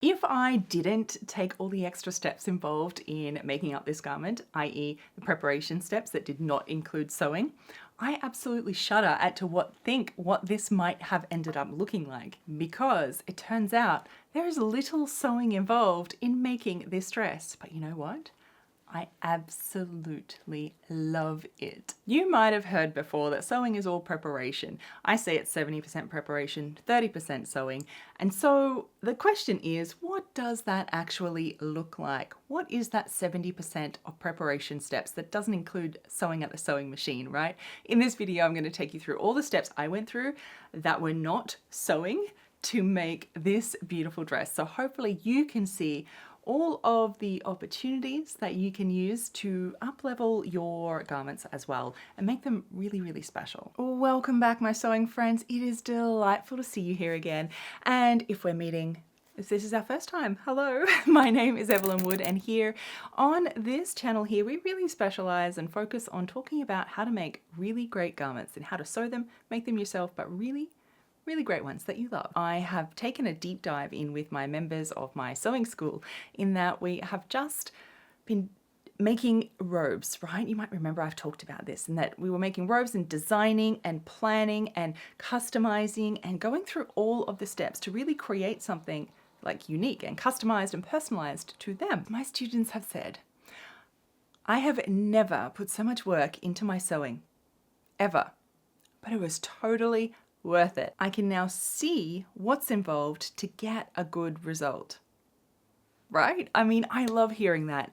If I didn't take all the extra steps involved in making up this garment, i.e. the preparation steps that did not include sewing, I absolutely shudder think what this might have ended up looking like, because it turns out there is little sewing involved in making this dress. But you know what? I absolutely love it. You might have heard before that sewing is all preparation. I say it's 70% preparation, 30% sewing. And so the question is, what does that actually look like? What is that 70% of preparation steps that doesn't include sewing at the sewing machine, right? In this video, I'm going to take you through all the steps I went through that were not sewing to make this beautiful dress. So hopefully you can see all of the opportunities that you can use to up-level your garments as well and make them really, really special. Welcome back, my sewing friends. It is delightful to see you here again. And if this is our first time, hello, my name is Evelyn Wood, and here on this channel here, we really specialize and focus on talking about how to make really great garments and how to sew them, make them yourself, but really great ones that you love. I have taken a deep dive in with my members of my sewing school in that we have just been making robes, right? You might remember I've talked about this, and that we were making robes and designing and planning and customizing and going through all of the steps to really create something like unique and customized and personalized to them. My students have said, I have never put so much work into my sewing, ever, but it was totally worth it. I can now see what's involved to get a good result, right? I mean, I love hearing that,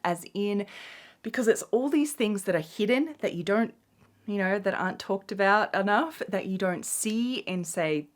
because it's all these things that are hidden that you don't, that aren't talked about enough, that you don't see in, say,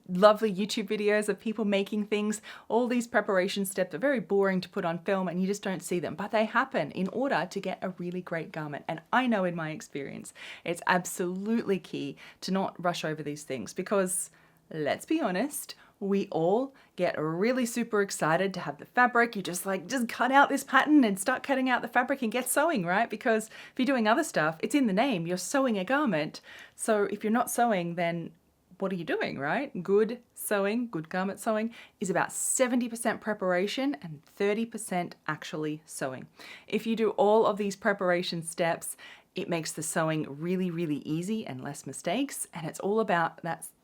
lovely YouTube videos of people making things. All these preparation steps are very boring to put on film and you just don't see them, but they happen in order to get a really great garment. And I know in my experience, it's absolutely key to not rush over these things, because let's be honest, we all get really super excited to have the fabric. You just cut out this pattern and start cutting out the fabric and get sewing, right? Because if you're doing other stuff, it's in the name, you're sewing a garment. So if you're not sewing, then what are you doing, right? Good sewing, good garment sewing is about 70% preparation and 30% actually sewing. If you do all of these preparation steps, it makes the sewing really, really easy and less mistakes. And it's all about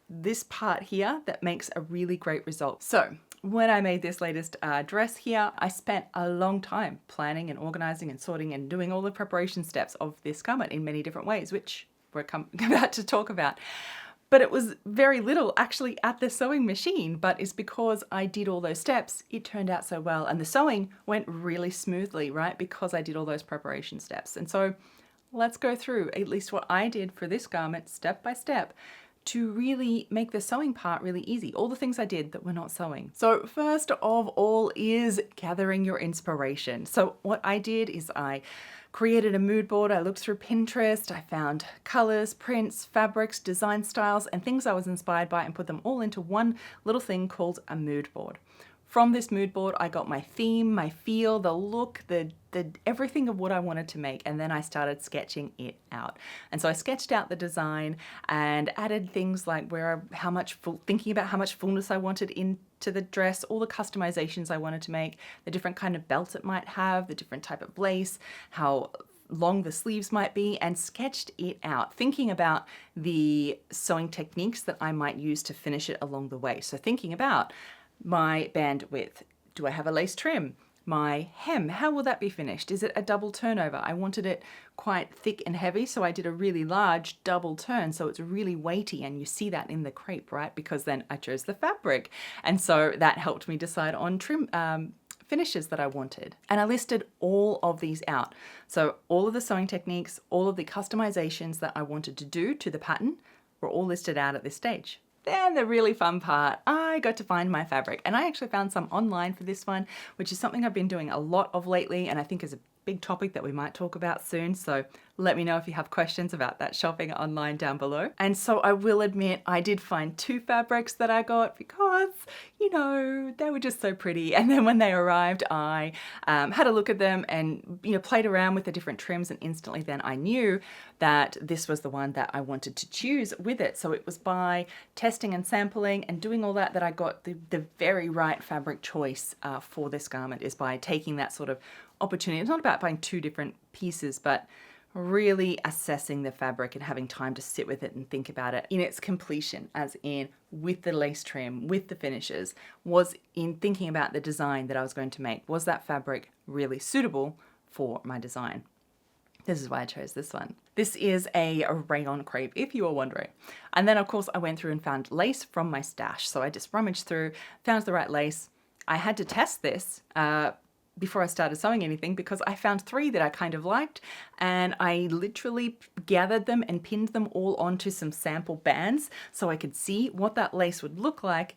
this part here that makes a really great result. So when I made this latest dress here, I spent a long time planning and organizing and sorting and doing all the preparation steps of this garment in many different ways, which we're about to talk about. But it was very little actually at the sewing machine, but it's because I did all those steps, it turned out so well. And the sewing went really smoothly, right? Because I did all those preparation steps. And so let's go through at least what I did for this garment step by step to really make the sewing part really easy. All the things I did that were not sewing. So first of all is gathering your inspiration. So what I did is I created a mood board. I looked through Pinterest. I found colors, prints, fabrics, design styles, and things I was inspired by and put them all into one little thing called a mood board. From this mood board, I got my theme, my feel, the look, the everything of what I wanted to make, and then I started sketching it out. And so I sketched out the design and added things like thinking about how much fullness I wanted into the dress, all the customizations I wanted to make, the different kind of belt it might have, the different type of lace, how long the sleeves might be, and sketched it out, thinking about the sewing techniques that I might use to finish it along the way. So thinking about my band width. Do I have a lace trim? My hem, how will that be finished? Is it a double turnover? I wanted it quite thick and heavy, so I did a really large double turn, so it's really weighty, and you see that in the crepe, right? Because then I chose the fabric, and so that helped me decide on trim finishes that I wanted. And I listed all of these out. So all of the sewing techniques, all of the customizations that I wanted to do to the pattern were all listed out at this stage. Then the really fun part, I got to find my fabric, and I actually found some online for this one, which is something I've been doing a lot of lately, and I think is a big topic that we might talk about soon. So Let me know if you have questions about that shopping online down below. And so I will admit I did find 2 fabrics that I got because, you know, they were just so pretty. And then when they arrived, I had a look at them and, you know, played around with the different trims, and instantly then I knew that this was the one that I wanted to choose with it. So it was by testing and sampling and doing all that I got the very right fabric choice for this garment, is by taking that sort of opportunity. It's not about buying 2 different pieces, but really assessing the fabric and having time to sit with it and think about it in its completion, as in with the lace trim, with the finishes, was in thinking about the design that I was going to make. Was that fabric really suitable for my design? This is why I chose this one. This is a rayon crepe, if you were wondering. And then of course I went through and found lace from my stash. So I just rummaged through, found the right lace. I had to test this before I started sewing anything, because I found 3 that I kind of liked, and I literally gathered them and pinned them all onto some sample bands so I could see what that lace would look like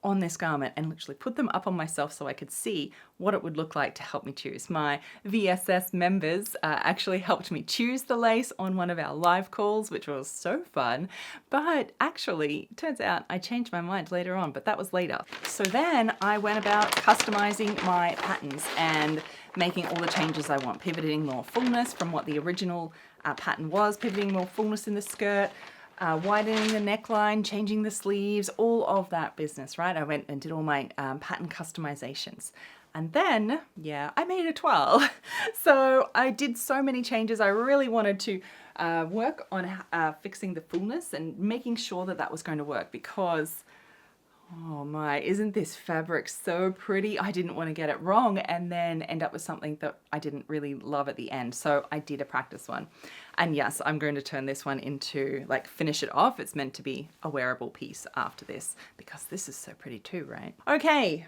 on this garment, and literally put them up on myself so I could see what it would look like to help me choose. My VSS members actually helped me choose the lace on one of our live calls, which was so fun. But actually, turns out I changed my mind later on, but that was later. So then I went about customizing my patterns and making all the changes I want, pivoting more fullness from what the original pattern was, pivoting more fullness in the skirt, widening the neckline, changing the sleeves, all of that business, right? I went and did all my pattern customizations. And then, yeah, I made a twirl. So I did so many changes. I really wanted to work on fixing the fullness and making sure that that was going to work, because oh my, isn't this fabric so pretty? I didn't want to get it wrong and then end up with something that I didn't really love at the end. So I did a practice one. And yes, I'm going to turn this one into, like, finish it off. It's meant to be a wearable piece after this, because this is so pretty too, right? Okay,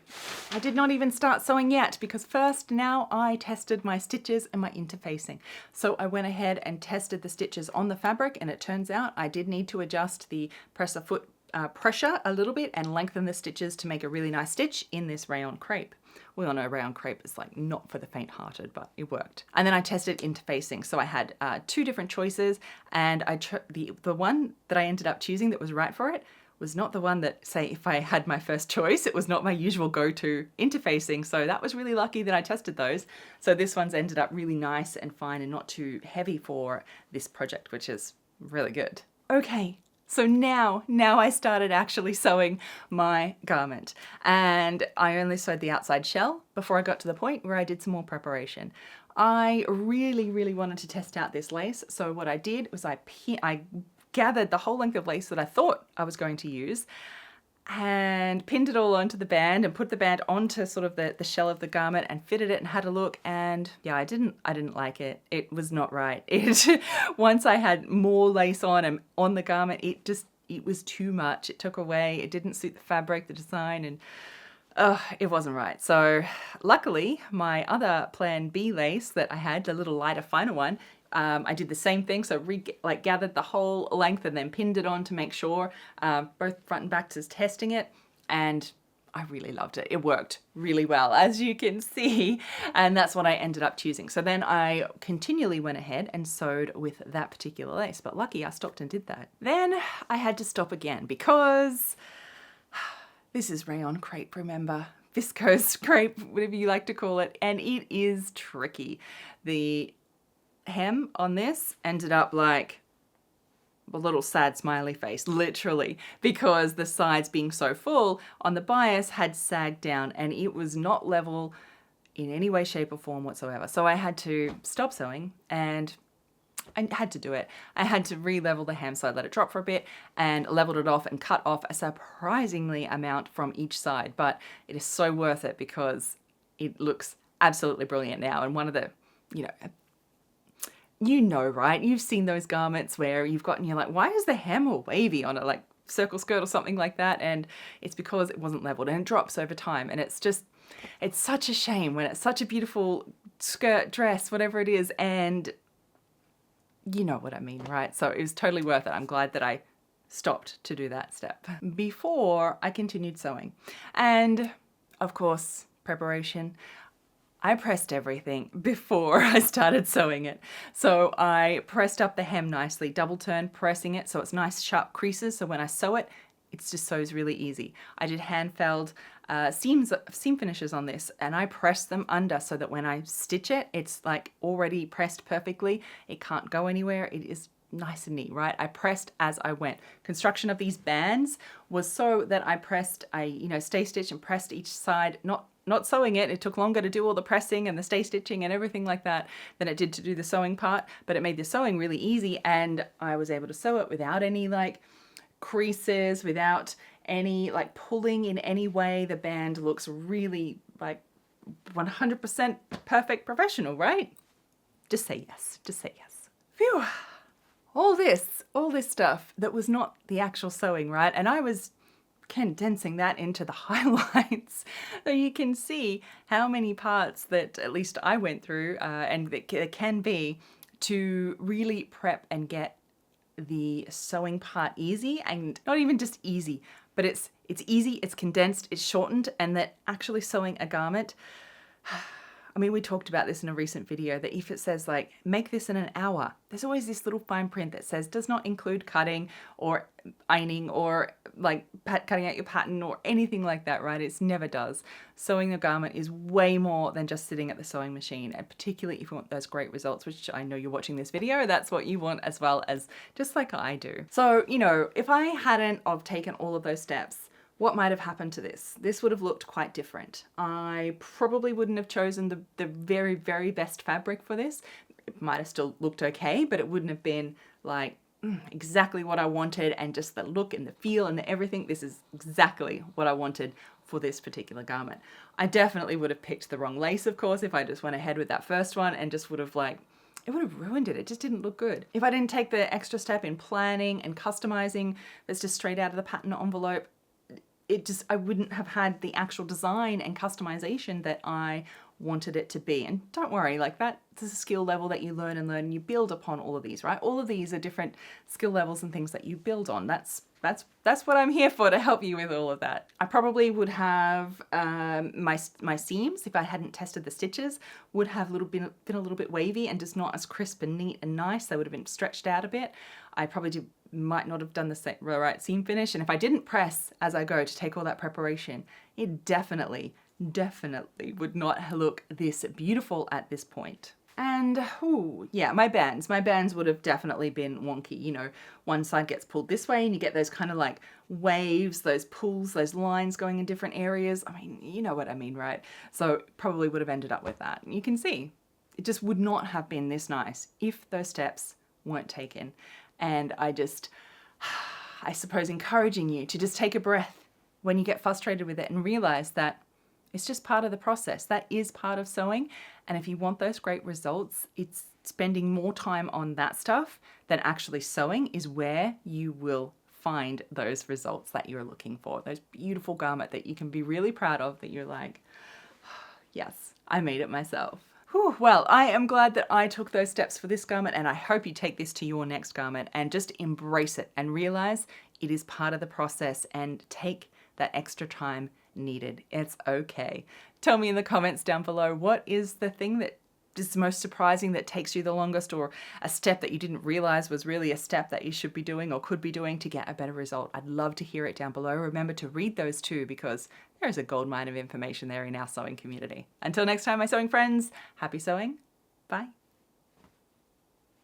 I did not even start sewing yet, because first now I tested my stitches and my interfacing. So I went ahead and tested the stitches on the fabric, and it turns out I did need to adjust the presser foot pressure a little bit and lengthen the stitches to make a really nice stitch in this rayon crepe. We all know rayon crepe is like not for the faint-hearted, but it worked. And then I tested interfacing. So I had 2 different choices, and the one that I ended up choosing that was right for it was not the one that, say, if I had my first choice, it was not my usual go-to interfacing. So that was really lucky that I tested those. So this one's ended up really nice and fine and not too heavy for this project, which is really good. Okay. So now I started actually sewing my garment, and I only sewed the outside shell before I got to the point where I did some more preparation. I really wanted to test out this lace. So what I did was I gathered the whole length of lace that I thought I was going to use and pinned it all onto the band and put the band onto sort of the shell of the garment and fitted it and had a look, and yeah, I didn't like it. It was not right. Once I had more lace on the garment, it was too much. It took away. It didn't suit the fabric, the design, and it wasn't right. So luckily my other plan B lace that I had, the little lighter finer one, I did the same thing, so gathered the whole length and then pinned it on to make sure, both front and back, to testing it, and I really loved it. It worked really well, as you can see, and that's what I ended up choosing. So then I continually went ahead and sewed with that particular lace, but lucky I stopped and did that. Then I had to stop again, because this is rayon crepe, remember? Viscose crepe, whatever you like to call it, and it is tricky. The hem on this ended up like a little sad smiley face, literally, because the sides being so full on the bias had sagged down and it was not level in any way, shape or form whatsoever. So I had to stop sewing, and I had to do it. I had to re-level the hem, so I let it drop for a bit and leveled it off and cut off a surprisingly amount from each side, but it is so worth it because it looks absolutely brilliant now. And one of the, you know, right? You've seen those garments where you're like, why is the hem all wavy on a like circle skirt or something like that? And it's because it wasn't leveled, and it drops over time. And it's such a shame when it's such a beautiful skirt, dress, whatever it is. And you know what I mean, right? So it was totally worth it. I'm glad that I stopped to do that step before I continued sewing. And of course, preparation. I pressed everything before I started sewing it. So I pressed up the hem nicely, double turn, pressing it so it's nice sharp creases. So when I sew it, it just sews really easy. I did hand-felled seam finishes on this, and I pressed them under so that when I stitch it, it's like already pressed perfectly. It can't go anywhere. It is nice and neat, right? I pressed as I went. Construction of these bands was so that I stay stitch and pressed each side, not sewing it. It took longer to do all the pressing and the stay stitching and everything like that than it did to do the sewing part, but it made the sewing really easy, and I was able to sew it without any like creases, without any like pulling in any way. The band looks really like 100% perfect professional, right? Just say yes. Just say yes. Phew. All this stuff that was not the actual sewing, right? And I was condensing that into the highlights so you can see how many parts that at least I went through and that can be to really prep and get the sewing part easy, and not even just easy, but it's easy, it's condensed, it's shortened, and that actually sewing a garment, I mean, we talked about this in a recent video, that if it says like, make this in an hour, there's always this little fine print that says does not include cutting or ironing or like cutting out your pattern or anything like that, right? It never does. Sewing a garment is way more than just sitting at the sewing machine, and particularly if you want those great results, which I know you're watching this video, that's what you want as well, as just like I do. So, you know, if I hadn't have taken all of those steps, what might have happened to this? This would have looked quite different. I probably wouldn't have chosen the very, very best fabric for this. It might have still looked okay, but it wouldn't have been like exactly what I wanted, and just the look and the feel and the everything. This is exactly what I wanted for this particular garment. I definitely would have picked the wrong lace, of course, if I just went ahead with that first one, and just would have like, it would have ruined it. It just didn't look good. If I didn't take the extra step in planning and customizing that's just straight out of the pattern envelope, I wouldn't have had the actual design and customization that I wanted it to be. And don't worry, like that's a skill level that you learn and you build upon all of these, right? All of these are different skill levels and things that you build on. That's what I'm here for, to help you with all of that. I probably would have my seams, if I hadn't tested the stitches, would have been a little bit wavy and just not as crisp and neat and nice. They would have been stretched out a bit. I probably might not have done the right seam finish, and if I didn't press as I go to take all that preparation, it definitely would not look this beautiful at this point. And yeah, my bands would have definitely been wonky. You know, one side gets pulled this way and you get those kind of like waves, those pulls, those lines going in different areas. I mean, you know what I mean, right? So probably would have ended up with that. You can see it just would not have been this nice if those steps weren't taken. And I suppose encouraging you to just take a breath when you get frustrated with it and realize that it's just part of the process. That is part of sewing. And if you want those great results, it's spending more time on that stuff than actually sewing is where you will find those results that you're looking for. Those beautiful garment that you can be really proud of, that you're like, yes, I made it myself. Whew, well, I am glad that I took those steps for this garment, and I hope you take this to your next garment and just embrace it and realize it is part of the process, and take that extra time needed. It's okay. Tell me in the comments down below, what is the thing that is most surprising, that takes you the longest, or a step that you didn't realize was really a step that you should be doing or could be doing to get a better result. I'd love to hear it down below. Remember to read those too, because there is a goldmine of information there in our sewing community. Until next time, my sewing friends, happy sewing. Bye.